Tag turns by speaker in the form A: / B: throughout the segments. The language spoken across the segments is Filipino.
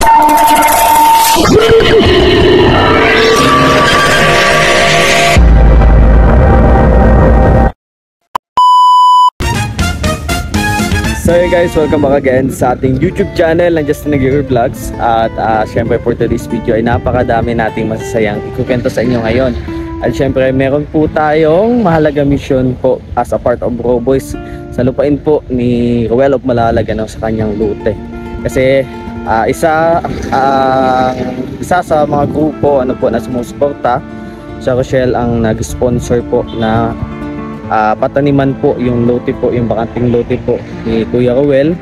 A: So hey guys, welcome back again sa ating YouTube channel ng Justin Aguirre Vlogs. At syempre for today's video ay napakadami nating masasayang ikukwento sa inyo ngayon. At syempre meron po tayong mahalaga mission po as a part of Bro Boys sa lupain po ni Ruel of Malalag sa kanyang lote. Kasi isa sa mga grupo na sumusuporta sa Rochelle ang nag-sponsor po na pataniman po yung lote po, yung bakanting lote po ni Kuya Ruel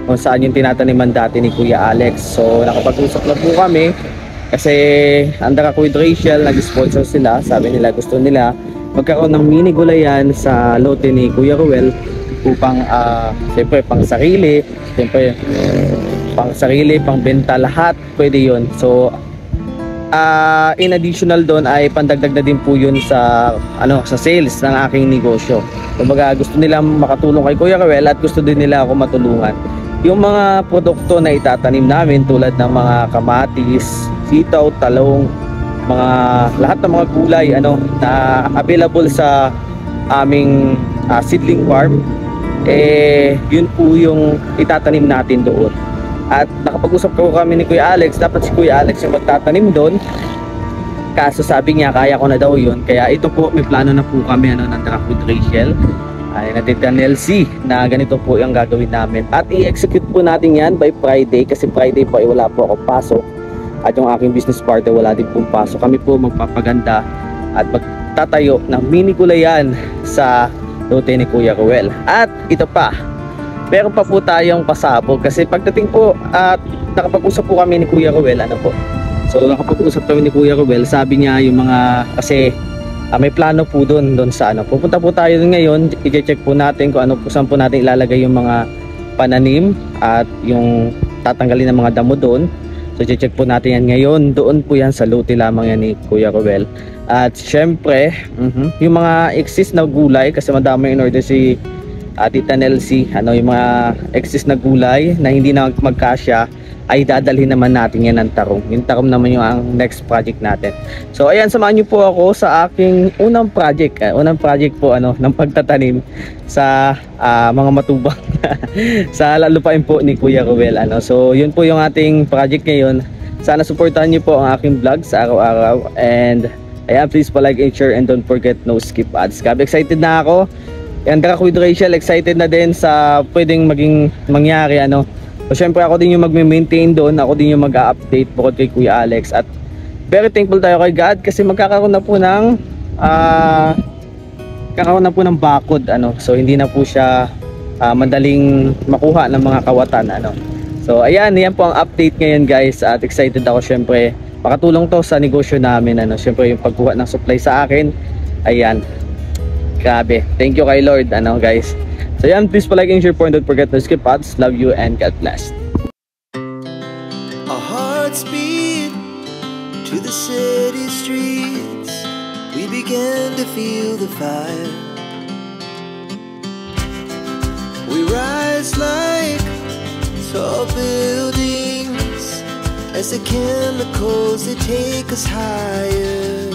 A: kung saan yung tinataniman dati ni Kuya Alex. So nakapag-usap na po kami kasi under ako with Rachel, nag-sponsor sila. Sabi nila gusto nila magkaroon ng mini gulayan sa lote ni Kuya Ruel upang siyempre pang sarili, siyempre pang sarili, pang benta, lahat pwede yun. So in additional doon ay pandagdag na din po yun sa sa sales ng aking negosyo. Kumbaga gusto nila makatulong kay Kuya Ruel at gusto din nila ako matulungan. Yung mga produkto na itatanim namin tulad ng mga kamatis, sitaw, talong, lahat ng mga gulay na available sa aming seedling farm, yun po yung itatanim natin doon. At nakapag-usap ko kami ni Kuya Alex, dapat si Kuya Alex yung magtatanim doon. Kaso sabi niya kaya ko na daw yun. Kaya ito po, may plano na po kami ng track with Rachel ay natitan LC na ganito po yung gagawin namin. At i-execute po natin yan by Friday kasi Friday po ay wala po ako pasok. At yung aking business partner wala din pong pasok. Kami po magpapaganda at magtatayo ng mini gulayan sa lote ni Kuya Ruel. At ito pa, meron pa po tayong pasabog kasi pagdating po at nakapag-usap po kami ni Kuya Ruel so nakapag-usap kami ni Kuya Ruel, sabi niya yung mga kasi may plano po doon sa pupunta po tayo doon ngayon, i-check po natin kung saan po natin ilalagay yung mga pananim at yung tatanggalin ng mga damo doon. So i-check po natin yan ngayon, doon po yan sa lote lamang yan ni Kuya Ruel. At syempre yung mga exist na gulay kasi madami in order si Tita Nelsie, yung mga excess na gulay na hindi na magkasya ay dadalhin naman natin yan ng tarong. Yung tarong naman yung ang next project natin. So ayan, samahan niyo po ako sa aking unang project po ng pagtatanim sa mga matubang sa lupain po ni Kuya Ruel. So yun po yung ating project ngayon. Sana suportahan niyo po ang aking vlog sa araw-araw, and ayan, please like and share, and don't forget no skip ads. Grabe excited na ako. And track with Rachel, excited na din sa pwedeng mangyari So syempre ako din yung magme-maintain doon, ako din yung mag-update bukod kay Kuya Alex. At very thankful tayo kay God kasi magkakaroon na po ng bakod So hindi na po siya madaling makuha ng mga kawatan So ayan, yan po ang update ngayon guys. At excited ako syempre makatulong to sa negosyo namin syempre yung pagkuha ng supply sa akin. Ayan. Grabe, thank you kay Lord guys. So yan, please like and share po, and don't forget to skip ads. Love you and God bless.
B: Our hearts beat to the city streets. We began to feel the fire. We rise like tall buildings as the chemicals they take us higher.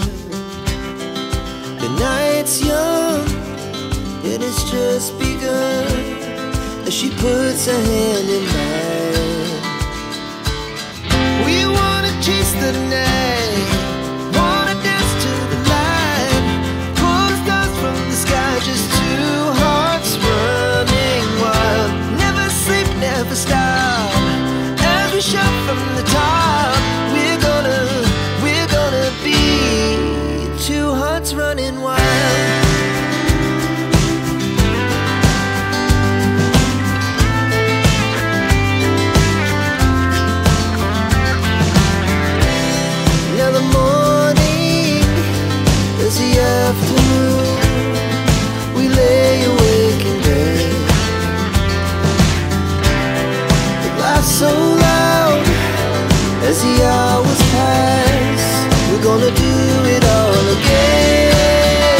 B: The night's young, and it's just begun as she puts her hand in mine. We wanna chase the night, wanna dance to the light, pull the stars from the sky, just two hearts running wild. Never sleep, never stop, as we shout from the top. We're gonna be two hearts running wild. Now the morning is the afternoon. We lay awake in bed. The laughs so loud as the hours pass. We're gonna do it all again.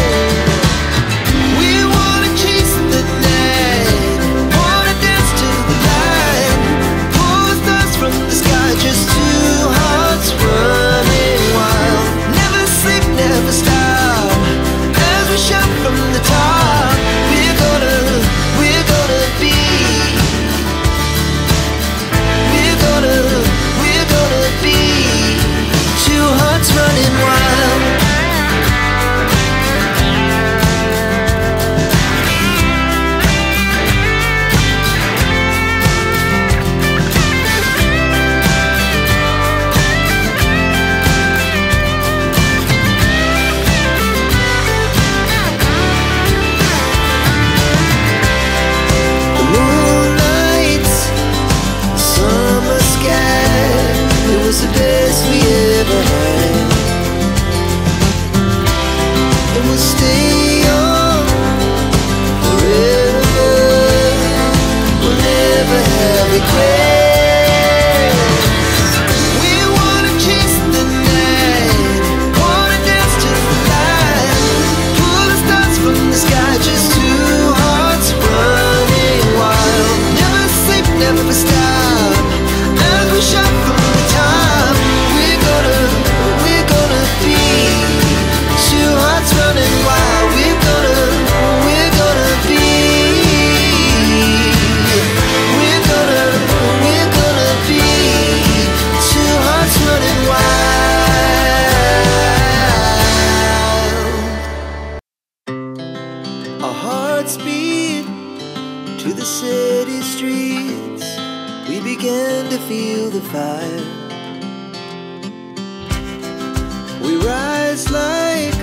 B: We rise like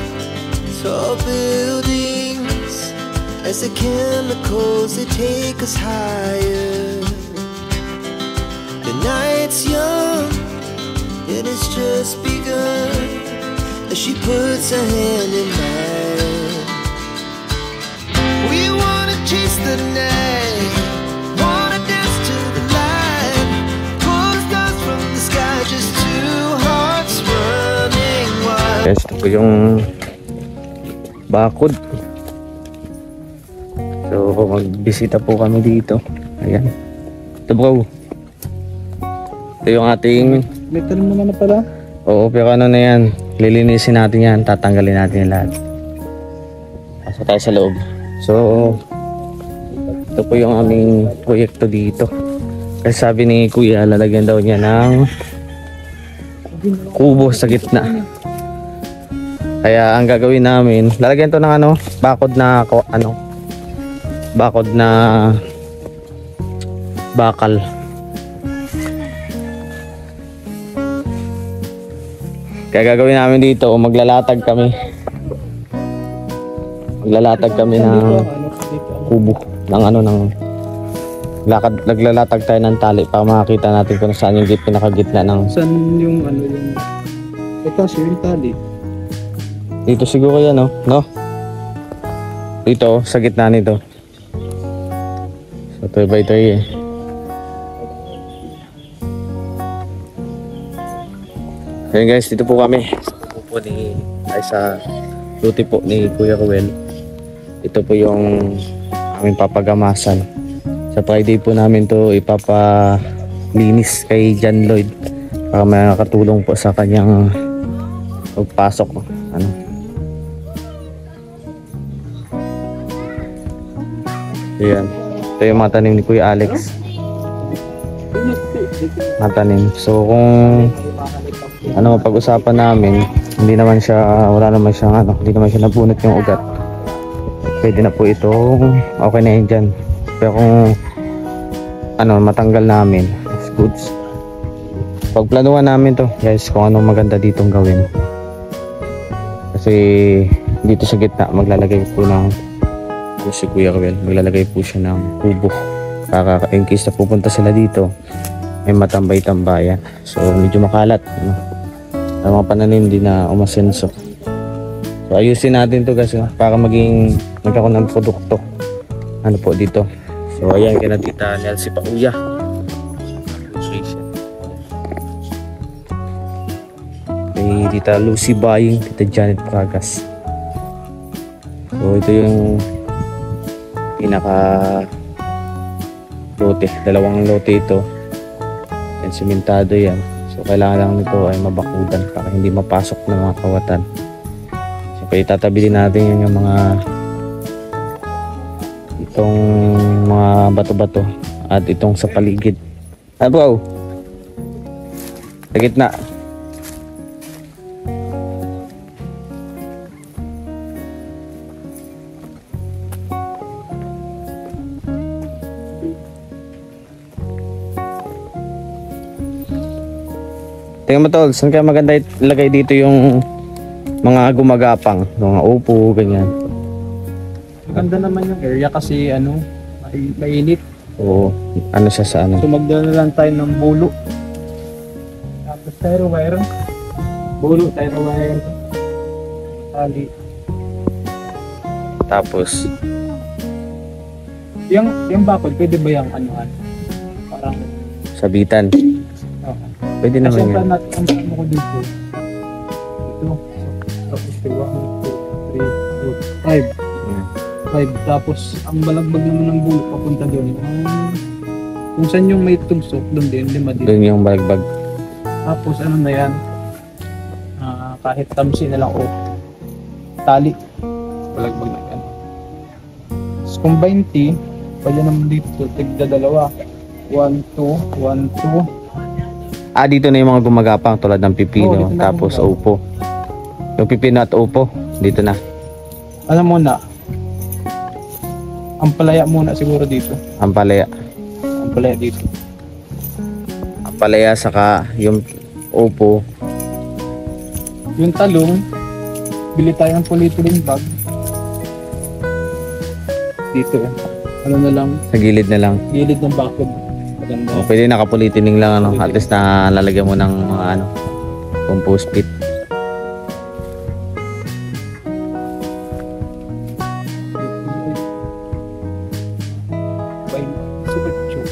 B: tall buildings as the chemicals they take us higher. The night's young and it's just begun as she puts her hand in mine. We wanna chase the night, wanna dance to the light, pull stars from the sky, just two hearts running wild.
A: Guys, ito po yung bakod. So magbisita po kami dito. Ayan. Ito bro. Ito yung ating...
C: May tanim naman na pala.
A: Oo, pero ano na yan. Lilinisin natin yan. Tatanggalin natin yung lahat. Pasok tayo sa loob. So, ito po yung aming proyekto dito. Kasi sabi ni Kuya, lalagyan daw niya ng kubo sa gitna. Kaya ang gagawin namin, lalagyan to ng ano, bakod na bakal. Kaya gagawin namin dito, maglalatag kami ng kubo naglalatag tayo ng tali para makakita natin kung saan yung pinakagitna ng...
C: Saan yung ano yung... Ito kasi yung tali.
A: Dito siguro yan, no? Dito, sa gitna nito. So 3x3 eh. Ayan guys, dito po kami. Sa luti po ni Kuya Ruel. Ito po yung aming papagamasan. Sa Friday po namin to ipapalinis kay John Lloyd para makatulong po sa kanyang pagpasok. Ayan. Ito yung mga tanim ni Kuya Alex. Matanim. So kung pag-usapan namin, hindi naman siya nabunot yung ugat. Pwede na po itong okay na yun dyan. Pero kung matanggal namin, it's goods. Pagplanuhan namin to guys, kung anong maganda ditong gawin. Kasi dito sa gitna maglalagay po ng si Kuya Ruel, maglalagay po siya ng kubo para in case na pupunta sila dito ay matambay-tambayan. So medyo makalat, ang mga pananim din na umasenso. So ayusin natin to guys, para magkaroon ng produkto po dito. So ayan, kina Tita Nelsie Pauya, kay Tita Lucy Baying, Tita Janet Pragas. So ito yung pinaka lote, dalawang lote ito, and simentado yan. So kailangan lang nito ay mabakudan para hindi mapasok ng mga kawatan. So kaya tatabilin natin yung mga itong mga bato-bato at itong sa paligid. Bro, sa gitna. Tingnan mo tol, saan kaya maganda ilagay dito yung mga gumagapang, mga upo, ganyan.
C: Maganda naman yung area kasi mainit.
A: Oo, siya sa
C: So magdala lang tayo ng bulo. Tapos tyro wire. Bulo, tyro wire. Tali.
A: Tapos
C: yung bakod, pwede ba yung parang
A: sabitan. Pwede
C: kasi
A: naman yan.
C: ang plano ko dito. Ito. Tapos 1, 2, 3, 4, 5. Tapos ang balagbag naman ng bulo papunta doon. Kung saan yung may tugsok, doon din, 5 din.
A: Doon yung balagbag.
C: Tapos na yan? Kahit tamsi na lang o tali. Balagbag na yan. Tapos kung 20, pwede naman dito, tigda dalawa. 1, 2, 1, 2.
A: Dito na yung mga gumagapang tulad ng pipino, tapos upo. Yung pipino at upo, dito na.
C: Alam mo na, ampalaya muna siguro dito.
A: Ampalaya.
C: Ampalaya dito.
A: Ampalaya saka yung upo.
C: Yung talong, bili tayo ng polyethylene bag. Dito. Ano na lang,
A: Sa gilid na lang.
C: gilid ng bakod. Maganda.
A: O, pwede nakapulitin lang ano. At least na lalagyan mo ng mga ano, compost pit.
C: By super chew.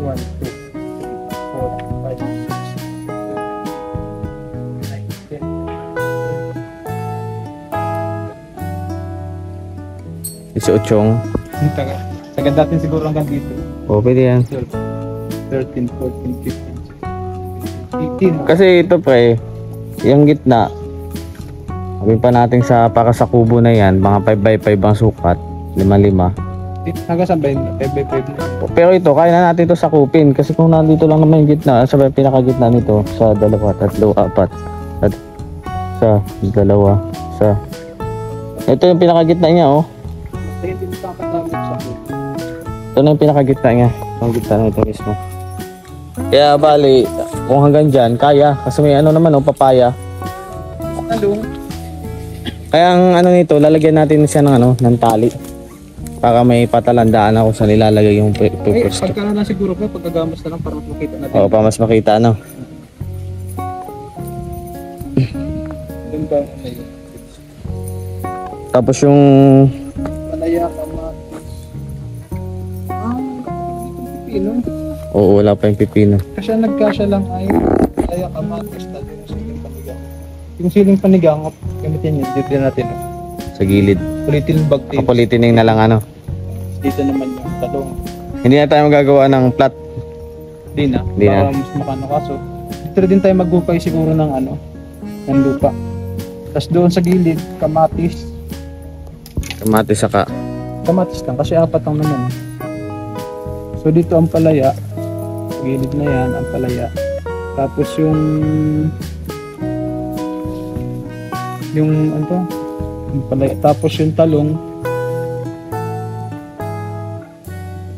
C: 1, 2, 3, 4, 5, 6, 7, 8, 9, 10.
A: 18.
C: Taga natin siguro hanggang dito.
A: O, pwede yan.
C: 13, 14, 15, 16.
A: Kasi ito pre, yung gitna, sabihin pa natin sa para sa kubo na yan, mga 5x5 ang sukat, 5x5.
C: Hanggang saan ba yun? 5x5 na.
A: Pero ito, kaya na natin ito sakupin. Kasi kung nandito lang naman yung gitna, sa pinakagitna nito, sa 2, 3, 4, sa 2, sa... Ito yung pinakagitna niya, oh.
C: Kaya hindi mo kakatamit sa food.
A: Ito na yung pinakagitna niya. Ang gitna na ito mismo. Kaya bali, kung hanggang dyan, kaya. Kasi may ano naman, oh, papaya.
C: Talong.
A: Kaya ang ano nito, lalagyan natin siya ng ano, ng tali. Para may patalandaan ako sa nilalagay yung
C: Ay,
A: purpose.
C: pagka na siguro ko, pagkagamos na lang para makita natin.
A: Oo, para mas makita, ano.
C: Doon ba? Ayun.
A: Tapos yung
C: Palaya, kamatis. Pipino.
A: oo, wala pa yung pipino.
C: Kasi ang nagkasya lang ay palaya, kamatis, talong, siling panigang. Yung siling panigang, gamitin yun. Dito natin.
A: Sa gilid.
C: Polyethylene bag tape.
A: Kapulitin na lang ano.
C: Dito naman yung talong.
A: Hindi na tayo magagawa ng plat.
C: Di na.
A: Di na.
C: Baka mas makano kaso. Dito rin tayo maghukay siguro ng ano, ng lupa. Tapos doon sa gilid, kamatis.
A: Kamatis saka.
C: Kamatis lang kasi 4 lang naman. So dito ang palaya. Sa gilid na yan, ang palaya. Tapos yung ano to? Yung palaya. Tapos yung talong.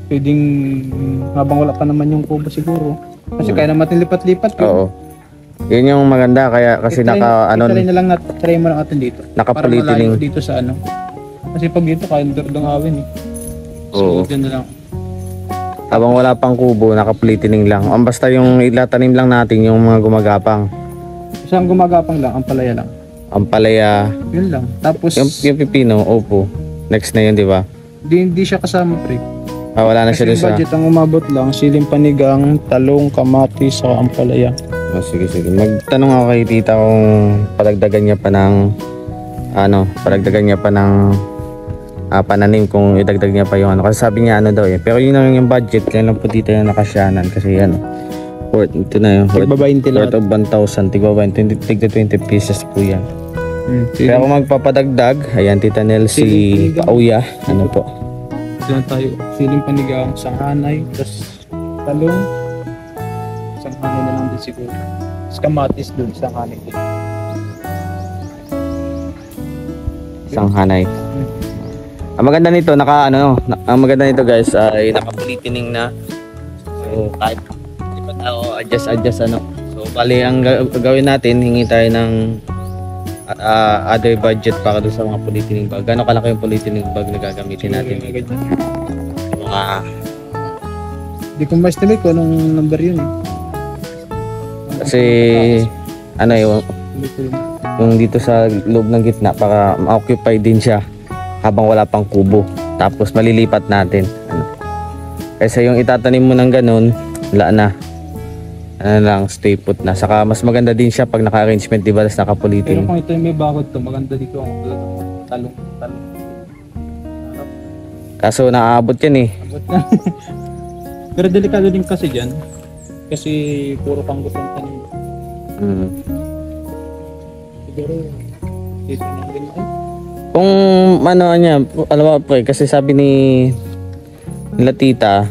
C: Pwedeng habang wala pa naman yung kubo siguro. Kasi kaya naman lipat-lipat yun.
A: Oo. Yun yung maganda kaya kasi
C: Try na lang try mo lang natin dito. Para
A: nakapulitin
C: malayo dito sa ano. Kasi pag dito kaya dong awin eh.
A: Oo.
C: So dyan na lang.
A: habang wala pang kubo, nakapulitin lang. Ang basta yung ilatanim lang natin yung mga gumagapang.
C: Isang gumagapang lang, ang palaya lang.
A: Ang palaya,
C: Yun lang. Tapos
A: yung pipino, opo. Next na yun, di ba?
C: hindi siya kasama pre.
A: Wala na
C: Kasi
A: siya doon
C: yung
A: sa...
C: budget ang umabot lang, siling panigang, talong, kamatis, saka ang palaya.
A: Oh, sige. Magtanong ako kay tita kung padagdagan niya pa ng pananim, kung idagdag niya pa yung ano. Kasi sabi niya ano daw eh. Pero yun lang yung budget, kaya lang po dito yung nakasyanan. Kasi yan, ito na yung
C: Tigba 20
A: worth
C: lahat.
A: of 1,000, tigwa 20 pesos po yan. Kaya kung magpapadagdag, ayan tita Nelsie
C: Siling panigang.
A: Pauya, ano po.
C: Diyan tayo, siling panigang, sanghanay, tapos talong, sanghanay na lang din siguro. Tapos kamatis dun, sanghanay din.
A: Sanghanay. Ang maganda nito, ang maganda nito guys ay nakapuliting na. So kahit di pa tayo adjust ano. So bali ang gagawin natin, hingi tayo ng other budget para doon sa mga polyethylene bag. Gano'ng kalaki yung polyethylene bag na gagamitin natin? Mga
C: Hindi ko ma-estimate kung anong number yun eh.
A: kasi ano yung dito sa loob ng gitna para ma-occupy din siya habang wala pang kubo. Tapos malilipat natin. Kasi yung itatanim mo ng ganun, wala na. Ano lang, stay put na. Saka mas maganda din siya pag naka-arrangement, di ba? Tapos
C: Pero
A: nakapulitin.
C: kung ito yung may bakod to, maganda dito ang talong.
A: Kaso naaabot yan eh.
C: Abot na. Pero delikado din kasi dyan. Kasi puro panggutan tanim. Siguro dito na din ay.
A: Kung ano niya, alam mo pre, kasi sabi nila tita,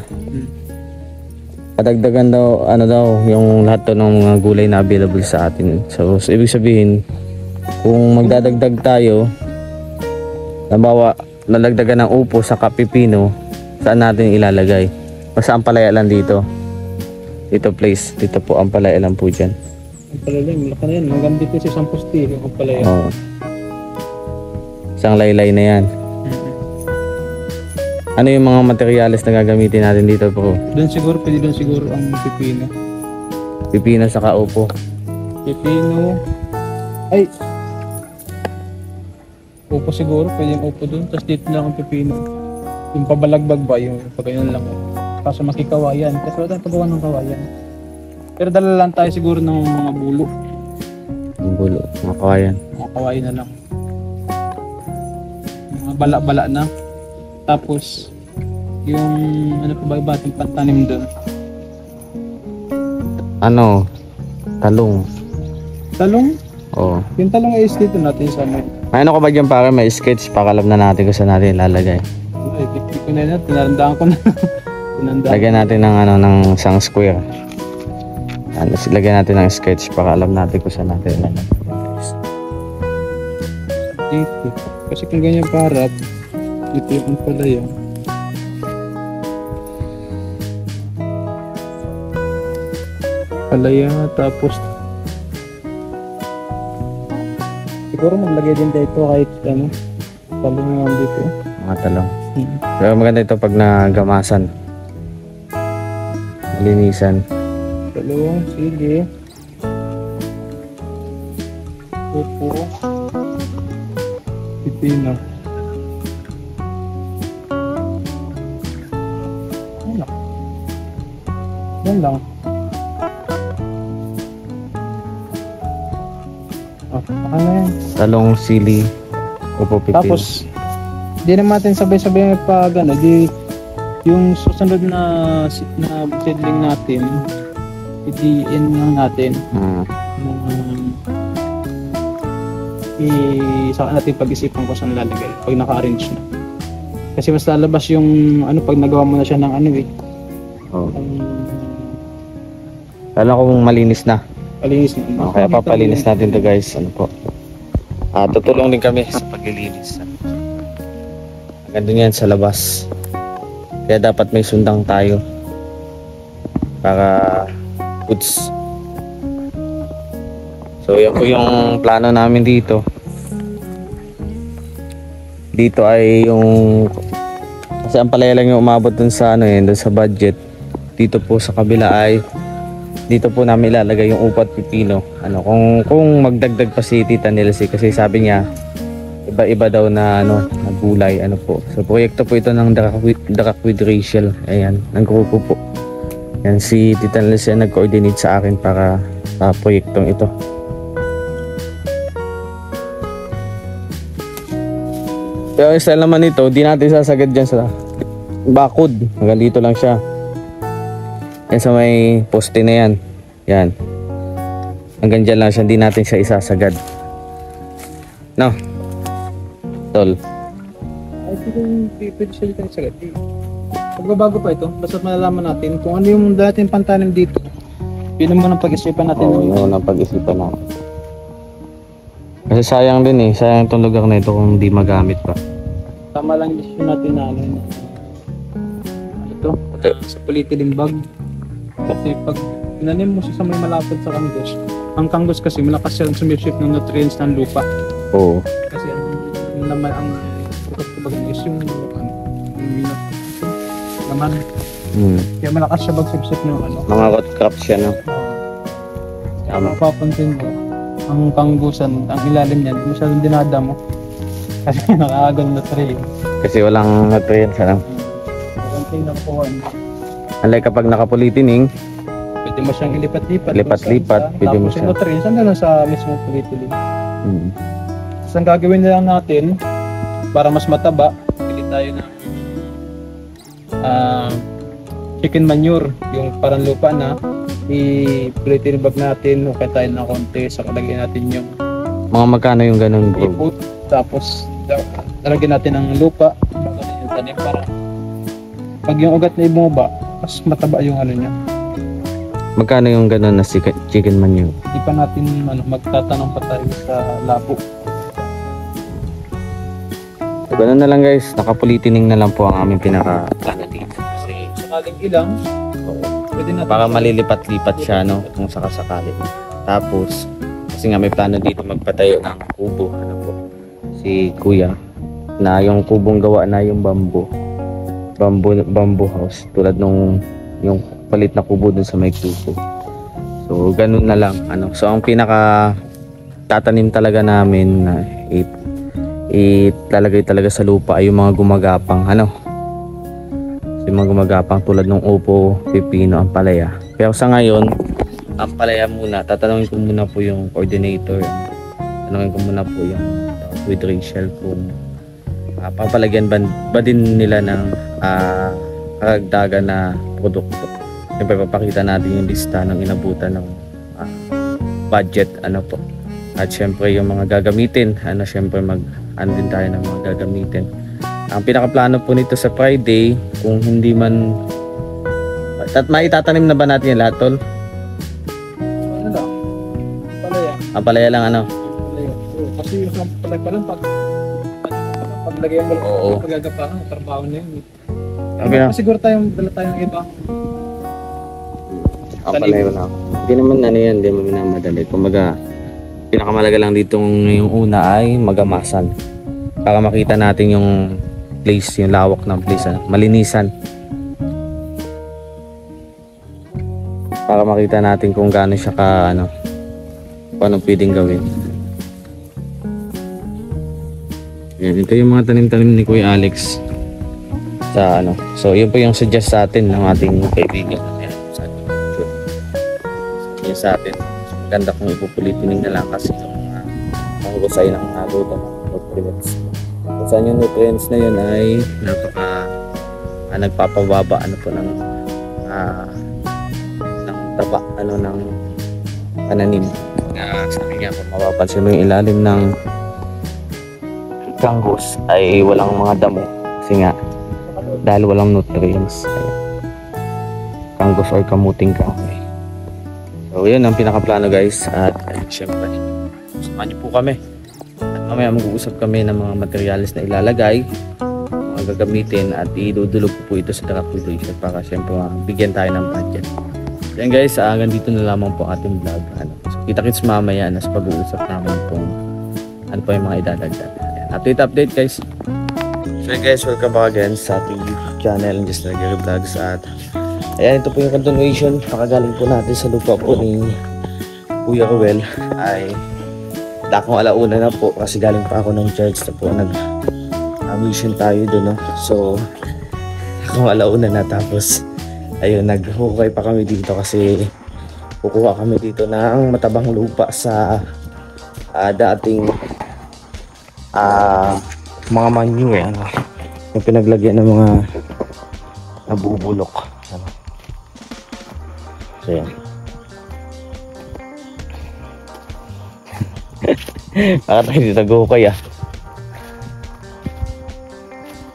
A: padagdagan daw, yung lahat to ng mga gulay na available sa atin. So ibig sabihin, kung magdadagdag tayo, nabawa, nalagdagan ng upo sa kapipino, saan natin ilalagay? Basta ang palaya lang dito. Dito place, dito po ang palaya lang po dyan.
C: Ang palaya, malaki na yan. Hanggang dito sa isang poste, yung palaya.
A: Oo. Isang laylay na yan. Ano yung mga materyales na gagamitin natin dito, bro?
C: Doon siguro, pwede doon siguro ang pipino.
A: Pipino sa kaupo.
C: Pipino. Ay! Upo siguro, pwede yung upo doon. Tapos dito lang ang pipino. Yung pabalagbag ba, yung pagkain lang. Kaso makikawayan. Kasi wala tayong pagawa ng kawayan. Pero dala lang tayo siguro ng mga bulo.
A: Ang bulo, mga kawayan.
C: Mga kawayan na lang. Mga bala-bala na. Tapos, yung ano pa ba iba ating pantanim doon?
A: Ano? Talong.
C: Talong?
A: Oo.
C: Yung talong ay dito natin sa may.
A: May ano ka ba dyan para may sketch? Pakalam na natin kung saan natin ilalagay.
C: Ay, di ko na yun. Tinarandaan ko na. Tinandaan.
A: Lagyan natin ng ano, ng isang square. Ano, lagyan natin ng sketch para alam natin kung saan natin ilalagay.
C: Dito. Kasi kung ganyan parap, dito yung palaya. Palaya, tapos siguro maglagay din dito kahit ano, talong naman dito.
A: Mga talong. Pero maganda ito pag nagamasan. Malinisan.
C: Talong, sige. Upo. Pipino. Ano? Yan lang. Oh, ano yan?
A: Talong, sili, upo, pipino.
C: Tapos, di naman natin sabay-sabay pag ano, di yung susunod na seedling natin, i-in lang natin. Saka natin pag-isipan ko saan lalagay pag naka-arrange na. Kasi mas lalabas yung ano pag nagawa mo na siya ng ano eh.
A: Oh. Alam ko kung malinis na.
C: Palinis na.
A: Kaya papalinis natin to guys. Ano po? Tutulong din kami sa paglilinis. Maganda yan sa labas. Kaya dapat may sundang tayo. Para goods. So yan po yung plano namin dito. Dito ay yung kasi ang palaya lang yung umabot dun sa ano yun, dun sa budget. Dito po sa kabila ay dito po namin ilalagay yung upat pipino. Ano kung magdagdag pa si Tita Nelsie kasi sabi niya iba-iba daw na ano na gulay ano po. So proyekto po ito ng Drakawid Rachel. Ayan, ng grupo po. Yan si Tita Nelsie ang nag-coordinate sa akin para sa proyektong ito. Pero yung style naman ito, di natin sasagad dyan sa bakod. Hanggang dito lang siya. Yan sa may poste na yan. Yan. Hanggang dyan lang siya, di natin siya isasagad. No? Tol.
C: Ay, siguro pwede siya dito sa gati. Pagbabago pa ito, basta malalaman natin kung ano yung dating pantanim dito. Yun naman ang pag-isipan natin.
A: Oo, yun ang pag-isipan natin. Kasi sayang din eh. Sayang itong lugar na ito kung di magamit pa.
C: Tama lang yung decision natin na ano ito, sa polyethylene bag. Kasi pag inanim mo siya sa may malapad sa kanggos, ang kanggos kasi malakas siya sumiship ng nutrients ng lupa.
A: Oo.
C: Kasi ang naman ang focus ko baga is yung naman. Kaya malakas siya mag-sip ng ano.
A: Mga root crops siya, no?
C: Kaya mapapansin mo, ang kanggusan, ang ilalim niyan, masyadong dinada mo. Kasi nakakagal na tray.
A: Kasi walang nutrients, ano?
C: Walang tray na kuhan.
A: Unlike kapag nakapolitining,
C: Pwede mo siyang ilipat-lipat.
A: Lipat-lipat, pwede mo
C: Tapos
A: siya.
C: yung nutrients, andun lang sa mismo polyethylene. Tapos ang gagawin na lang natin, para mas mataba, pili tayo ng chicken manure, yung parang lupa na i-polyethylene bag natin, okay tayo ng konti, sa kalagyan natin yung
A: mga magkano yung ganun, bro?
C: ipot, tapos lalagyan natin ng lupa, bago natin yung tanim para pag yung ugat na ibumaba, mas mataba yung ano niya.
A: Magkano yung ganun na chicken manure?
C: Hindi pa natin magtatanong pa tayo sa labo.
A: So, ganun na lang guys, nakapolitining na lang po ang aming pinaka-plano dito.
C: Sakaling ilang, pwede natin
A: Para malilipat-lipat siya, no? Kung sakasakali. Tapos, kasi nga may plano dito magpatayo ng kubo. Ano po, si Kuya. Na yung kubong gawa na yung bamboo house. Tulad nung yung palit na kubo dun sa may kubo. So, ganun na lang. Ano. So, ang pinaka tatanim talaga namin na italagay talaga sa lupa ay yung mga gumagapang. Ano. Yung mga gumagapang tulad ng upo, pipino, ampalaya. Pero sa ngayon, ampalaya muna. Tatanungin ko muna po yung coordinator. Tatanungin ko muna po yung with Rachel kung papalagyan ba din nila ng karagdagan na produkto. Siyempre papakita natin yung lista ng inabutan ng budget ano po. At siyempre yung mga gagamitin, siyempre ano din tayo ng mga gagamitin. Ang pinakaplano po nito sa Friday, kung hindi man maitatanim na ba natin yung lahat, tol?
C: Ano lang? Palaya.
A: Palaya lang ano?
C: Palaya. Kasi yung palaya pa lang paglagay mo
A: Oo.
C: pagagapahan, trabaho na yun.
A: Okay na.
C: Siguro dala tayong iba.
A: Palaya lang. Hindi naman yan, hindi naman minamadali. Kumbaga, pinakamalaga lang dito yung una ay magamasan. Para makita natin yung place, yung lawak ng place, malinisan. Para makita natin kung gaano siya kung anong pwedeng gawin. Yan, ito yung mga tanim-tanim ni Kuya Alex sa So, yun po yung suggest sa atin ng ating kaibigan. Yan, sa atin. So, maganda kung ipupulitin na lang kasi yung mahusay ng luto ng nutrients. Kung saan yung nutrients na yun ay nagpapababa ng taba ng pananim. Sabi nga kung mapapansin mo yung ilalim ng kanggos ay walang mga damo kasi nga dahil walang nutrients. Kanggos or kamuting kahoy. So yun ang pinakaplano guys at syempre samahan niyo po kami at mamaya mag-uusap kami ng mga materials na ilalagay, mga gagamitin at idudulog ko po ito sa Dracuidation para syempre bigyan tayo ng budget. Yan guys, hanggang dito na lamang po ating vlog. So, kita-kits mamaya sa pag-uusap namin kung ano pa yung mga idadagdag. Update guys. So guys, welcome back again sa ating YouTube channel, Just Nagari Vlogs. At ayan, ito po yung continuation. Pakagaling po natin sa lupa po ni Kuya Ruel ay dakong alauna na po kasi galing pa ako ng church na po mission tayo doon, no? So dakong alauna na tapos ayun, naghukay pa kami dito kasi kukuha kami dito ng matabang lupa sa dating mga manure yung pinaglagyan ng mga nabubulok. So yan. Baka tayo dito naghukay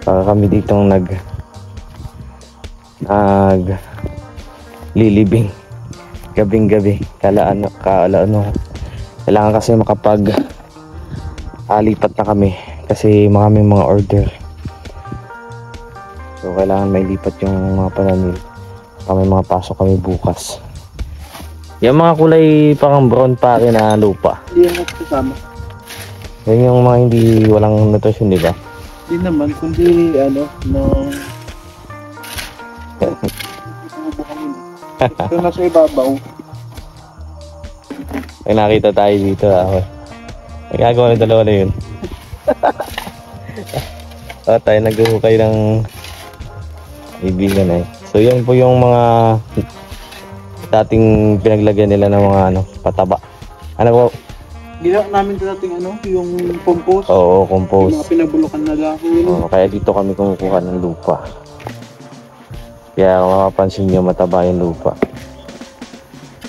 A: baka kami ditong lilibing gabing-gabi kailangan kasi lipat na kami kasi maraming mga order, so kailangan may lipat yung mga pananim. May mga pasok kami bukas. Yung mga kulay parang brown pa rin na lupa,
C: Hindi yan kasama.
A: yun yung mga hindi walang nutrisyon, di ba?
C: Hindi naman, kundi ito na sa ibabaw.
A: May nakita tayo dito nagagawa ng dalawa na yun. Tayo naghuhukay ng ibigan So yan po yung mga dating pinaglagyan nila ng mga pataba.
C: Ginawa namin dating yung compost.
A: Oo,
C: Yung
A: compost.
C: mga pinabulukan na dahon.
A: Kaya dito kami kumukuha ng lupa. Kaya kung mapapansin nyo, mataba yung lupa.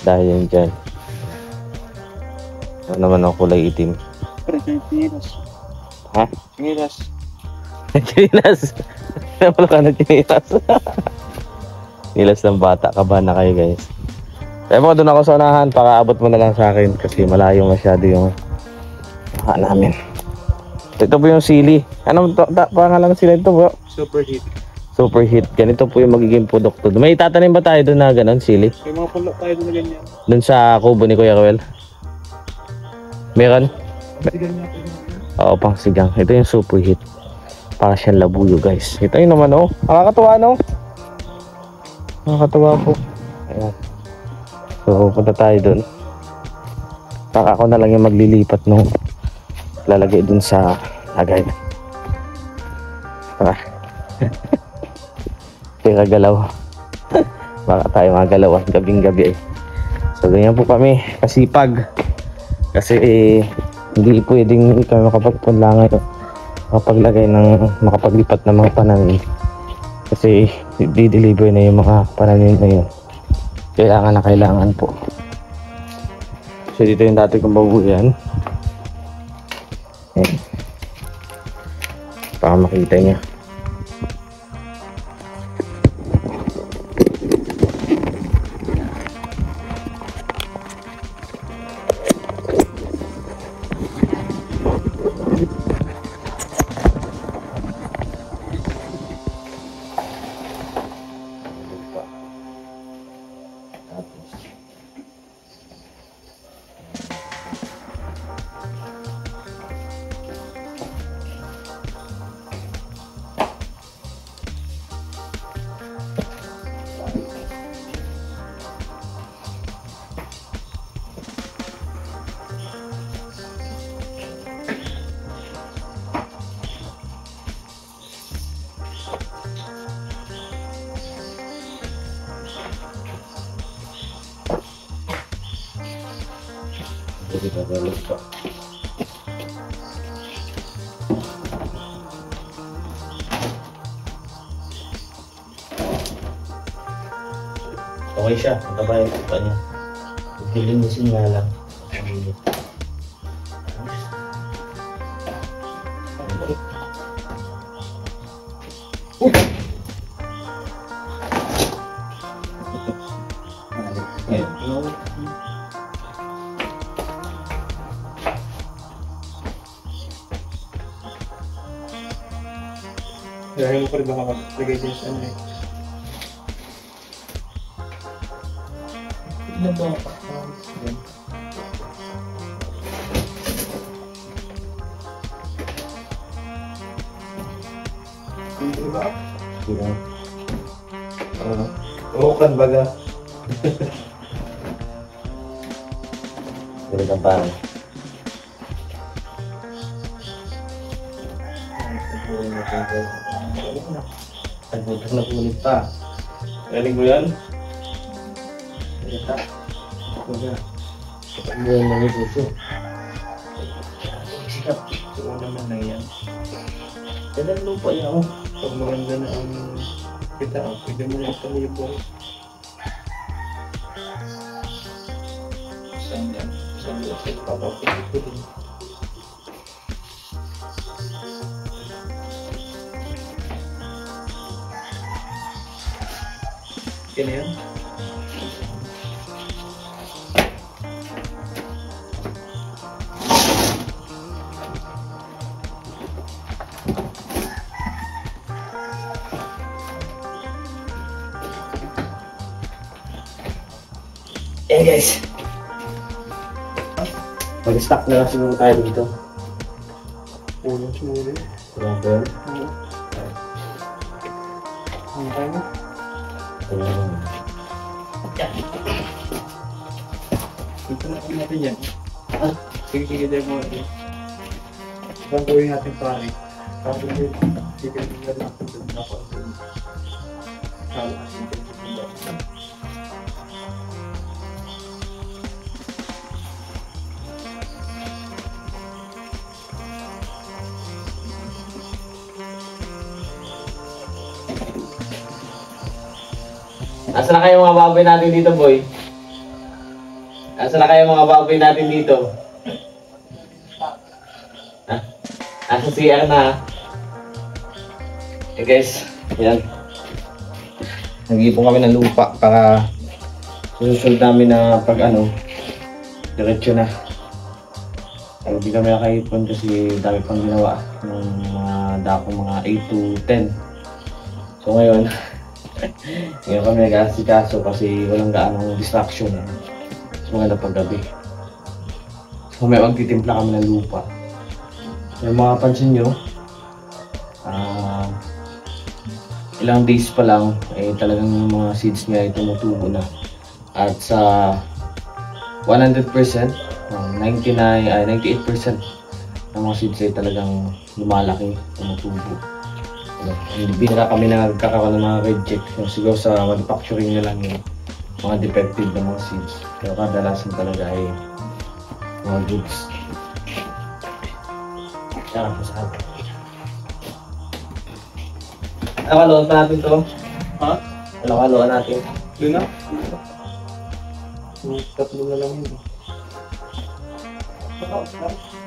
A: Dahil yan dyan. Ano naman ang kulay itim?
C: Pero chinilas.
A: Ha?
C: Chinilas.
A: Chinilas! Napalo ka na chinilas. Chinilas ng bata. Kabahan na kayo guys. Kaya mo doon ako sa unahan para abot mo na lang sa akin kasi malayo masyado yung namin. Ito po yung sili. Anong pangalan ng sili ito bro? Superheat. Ganito po yung magiging produkto. May itatanim ba tayo doon na gano'n, sili?
C: May mga pulo tayo doon na ganyan.
A: Doon sa kubo ni Kuya Ruel? Meron?
C: Sigan niya po yun.
A: Oo, pang sigang. Ito yung super hit. Para siyang labuyo guys. Ito yung naman oh. Nakakatuwa no? Nakakatuwa po. Ayan. So punta tayo dun. Para ako na lang yung maglilipat nung lalagay dun sa agay. Tara. Tira galaw. Baka tayo magalaw gabing gabi eh. So ganyan po kami kasipag. Kasi hindi pwedeng kami makapagpunla ngayon. Makapaglagay ng makapaglipat ng mga pananim. Kasi di-deliver na yung mga pananim na yun. Kailangan na kailangan po. So dito yung dati kong babuyan. Ayan. Para makita niya. Jadi kagak lupa. Okay siya, matabayan ko pa niya. Dilinisin nga lang.
C: Dahil mo pa rin baka maglagay din sa ano eh. Ano ba? Yan. Hindi ba?
A: Diba?
C: Oo, kan baga.
A: Ganun ang parang. Nagbutak na punit pa. Galing mo yan?
C: Ito. Baga.
A: Kapag mo yan mga puso.
C: Sikap. Oo naman na yan.
A: Ganun lupa yan.
C: Pag maganda na ang kita, pwede mo na ito yung buhay. Saan yan? Saan yan? Saan papapagod ko din. Yan yan?
A: Eh guys, mag-stock na lang siguro tayo dito.
C: Ulang sumuli.
A: Wala po yan.
C: Oo. Ano tayo mo?
A: Ayan.
C: Ito na kami natin yan. Sige, dahil mo natin. Ibang gawin natin pare. Tapos yun, sige natin doon. Dapat doon. Kala kasi doon.
A: Asa na kayo mga baboy natin dito, boy? Asa na kayo mga baboy natin dito? Ha? Nasa CR na. Okay guys, yan. Nag-iipon kami ng lupa para susunod namin na pag ano, diretso na. Pero hindi kami nakaipon kasi dami pang ginawa ng mga dako mga 8 to 10. So ngayon, ngayon kami nag-aasikaso kasi walang gaanong distraction. So maganda pag gabi. So may magtitimpla kami ng lupa. Yung mga pansin nyo, ilang days pa lang, talagang yung mga seeds niya ay tumutubo na. At sa 100%, 98% ng mga seeds ay talagang lumalaki, tumutubo. Hindi na kami nagkakaroon ng mga reject. Siguro sa manufacturing na lang yung mga defective na mga seeds. Pero kadalasan talaga ay mga goods. Kaya po sa atin. Nakaloan pa natin to.
C: Ha?
A: Nakaloan natin.
C: Doon na?
A: Tatlo na lang yun.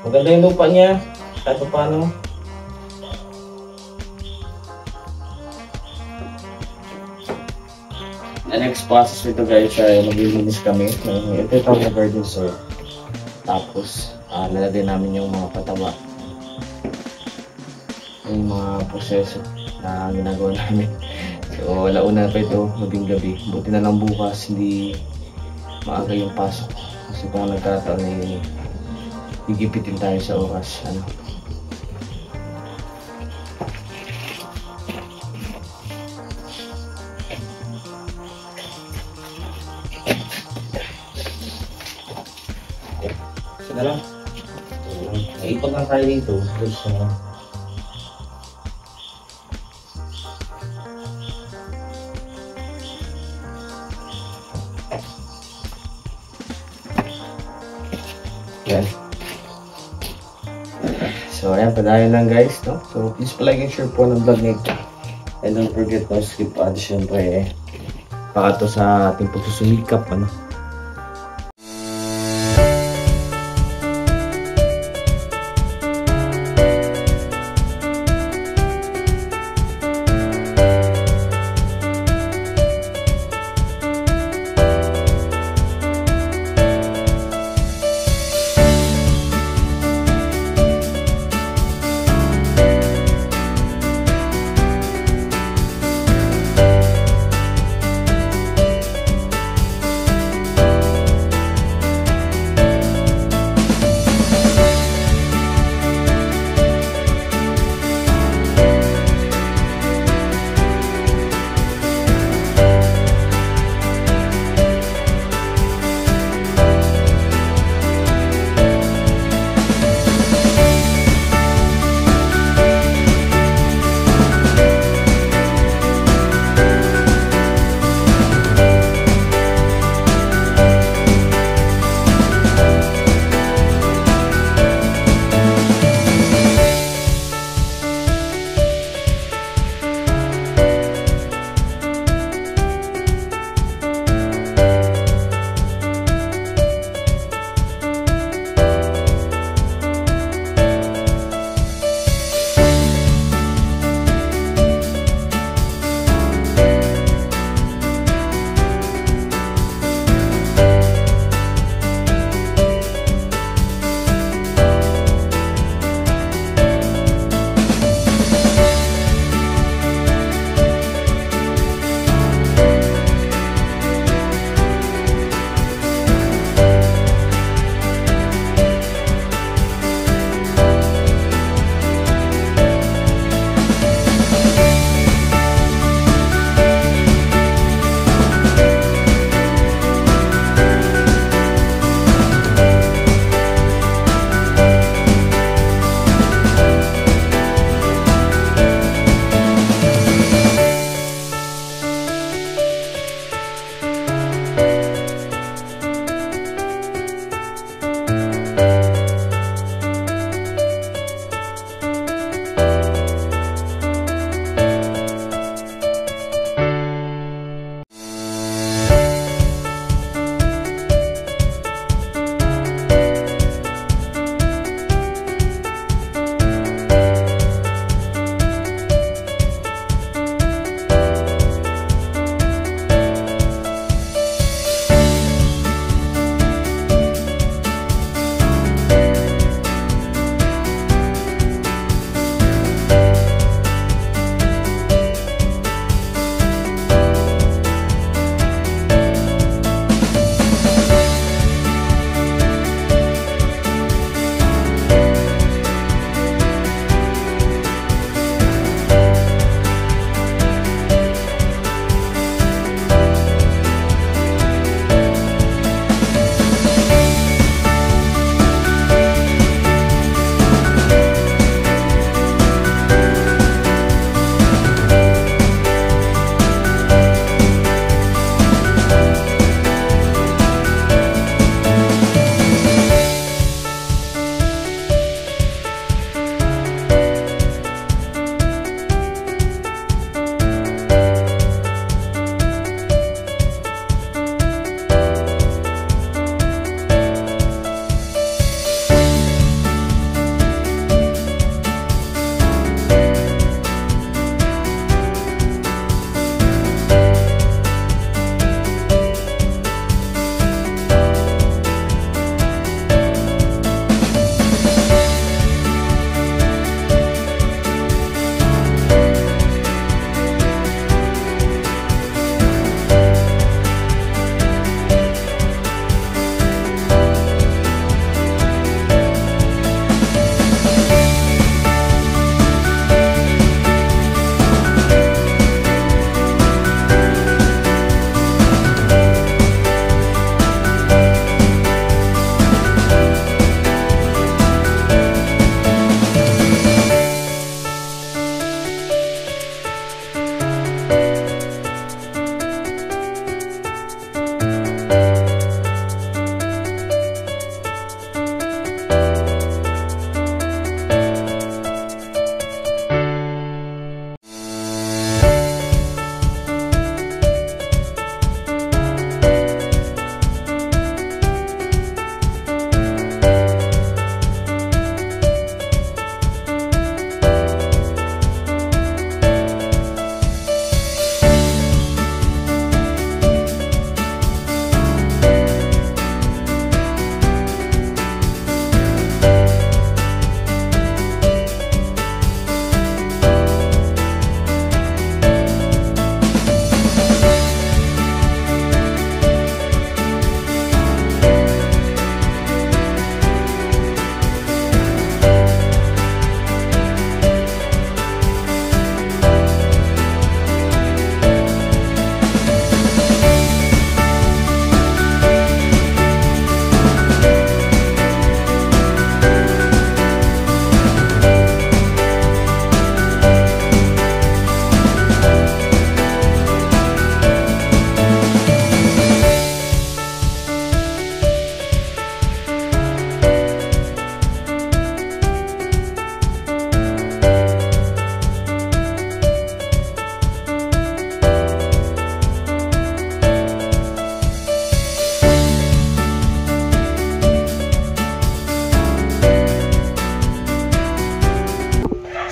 A: Maganda yung lupa niya. Kahit pa paano. The next process nito guys ay maglilinis kami. Ito yung na garden soil. Tapos, lalagay namin yung mga pataba. Yung mga proseso na ginagawa namin. So, launa pa ito, mabing gabi. Buti na lang bukas, hindi maaga yung pasok. Kasi kung nagkataon ay gigipitin tayo sa oras. Sige lang. Naipag lang tayo dito. Yan. So, ayan, padayon lang guys, no? So, please palike and share po ng vlog nito. And don't forget to skip ads, syempre, baka to sa ating pagsusumikap,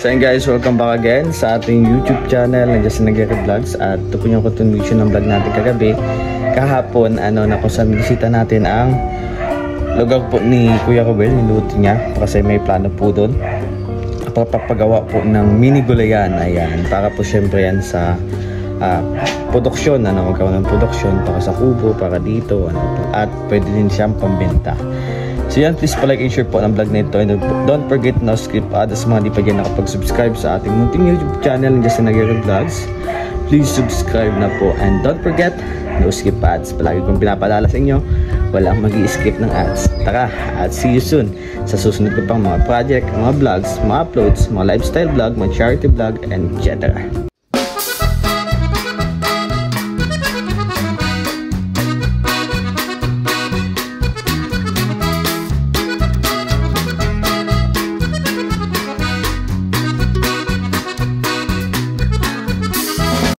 A: So yun guys, welcome back again sa ating YouTube channel na Just Nagere Vlogs. At ito po yung continuation ng vlog natin kagabi. Kahapon, na kung saan bisita natin ang lugar po ni Kuya Ruel, niluto niya. Kasi may plano po doon. Papagawa po ng mini gulayan. Ayan, para po syempre yan sa produksyon, magkaroon ng produksyon para sa kubo, para dito, at pwede din siyang pambenta. So yan, please like and share po ng vlog na ito, and don't forget no skip ads sa mga di pa dyan nakapag-subscribe sa ating munting YouTube channel ng Just Nagere Vlogs. Please subscribe na po, and don't forget no skip ads. Palagi kong pinapaalala sa inyo, walang mag-i-skip ng ads. Tara, at see you soon sa susunod ko pang mga project, mga vlogs, mga uploads, mga lifestyle vlog, mga charity vlog, and etc.